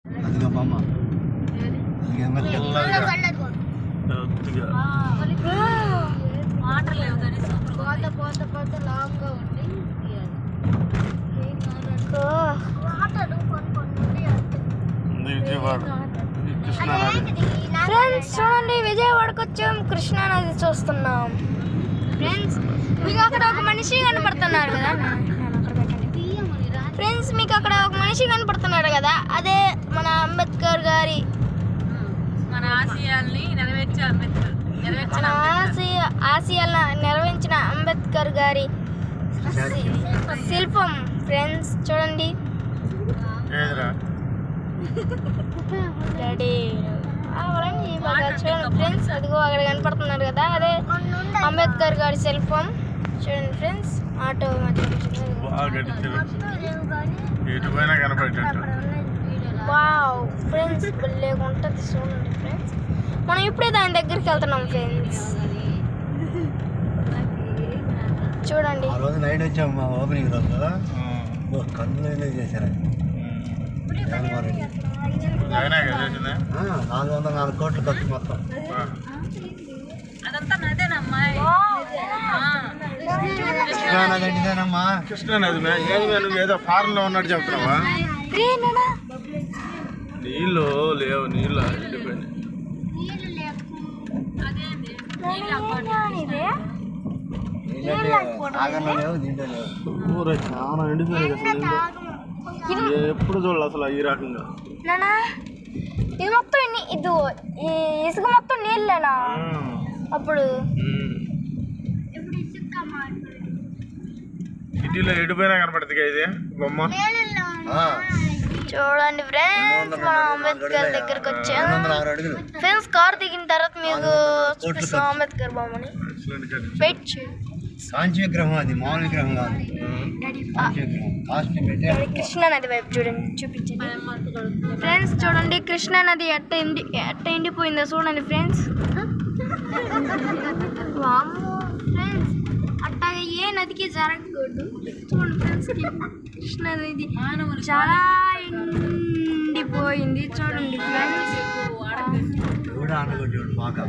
అదిగో బామ్మ వాటర్ లేవు కానీ పోత పోత పోత లాంగ్గా ఉంది ఫ్రెండ్స్ చూడండి విజయవాడకు వచ్చాం కృష్ణా నది చూస్తున్నాం ఫ్రెండ్స్ మీకు అక్కడ ఒక మనిషి కనపడుతున్నారు కదా ఫ్రెండ్స్ మీకు అక్కడ ఒక మనిషి కనపడుతున్నాడు కదా అదే మన అంబేద్కర్ గారి మన ఆశయాల్ని ఆశయాలను నెరవేర్చిన అంబేద్కర్ గారి శిల్పం ఫ్రెండ్స్ చూడండి రెడీ చూడండి ఫ్రెండ్స్ అదిగో అక్కడ కనపడుతున్నారు కదా అదే అంబేద్కర్ గారి శిల్పం చూడండి ఫ్రెండ్స్ ఆటో వావ్ ఫ్రెండ్స్ భలే ఉంటుంది చూడండి ఫ్రెండ్స్ మనం ఇప్పుడే దాని దగ్గరికి వెళ్తున్నాం ఫ్రెండ్స్ చూడండి ఆ రోజు నైట్ వచ్చాము మా ఓపెనింగ్ రోజు కన్నులు చేశారు 404 కోట్లు ఖర్చు మొత్తం అదంతా నదేనమ్మా కృష్ణానది అంటేనమ్మా కృష్ణానది నువ్వు ఏదో ఫారెన్ లో ఉన్నట్టు చెప్తున్నావా నీళ్ళు లేవు నీళ్ళు ఆగంలో లేవు దీంట్లో లేవు ఊరే చాలా ఎండిపోయింది అసలు ఎప్పుడు చూడాలి అసలు ఈ రకంగా ఇది మొత్తం ఇది ఇసుక మొత్తం నీళ్ళేనా అప్పుడు సిటీలో ఎడిపోయినా కనపడుతుంది ఇది బొమ్మ చూడండి ఫ్రెండ్స్ మనం అంబేద్కర్ దగ్గరకు వచ్చాం ఫ్రెండ్స్ కార్ దిగిన తర్వాత మీకు చూపిస్తాం అంబేద్కర్ బొమ్మని వెయిట్ చేయండి కాంచి విగ్రహం అది మామూలు విగ్రహం కాదు కాంచి విగ్రహం కాస్ట్ పెట్టి కృష్ణా నది వైపు చూడండి చూపించండి ఫ్రెండ్స్ చూడండి కృష్ణా నది ఎట్ట ఎండిపోయిందో చూడండి ఫ్రెండ్స్ వామ్మో ఫ్రెండ్స్ అట్టాగా ఏ నదికి జరగకూడదు చూడండి ఫ్రెండ్స్ కృష్ణా నది చాలా ఎండిపోయింది చూడండి ఫ్రెండ్స్ కూడా ఆడగొట్టాడు మాక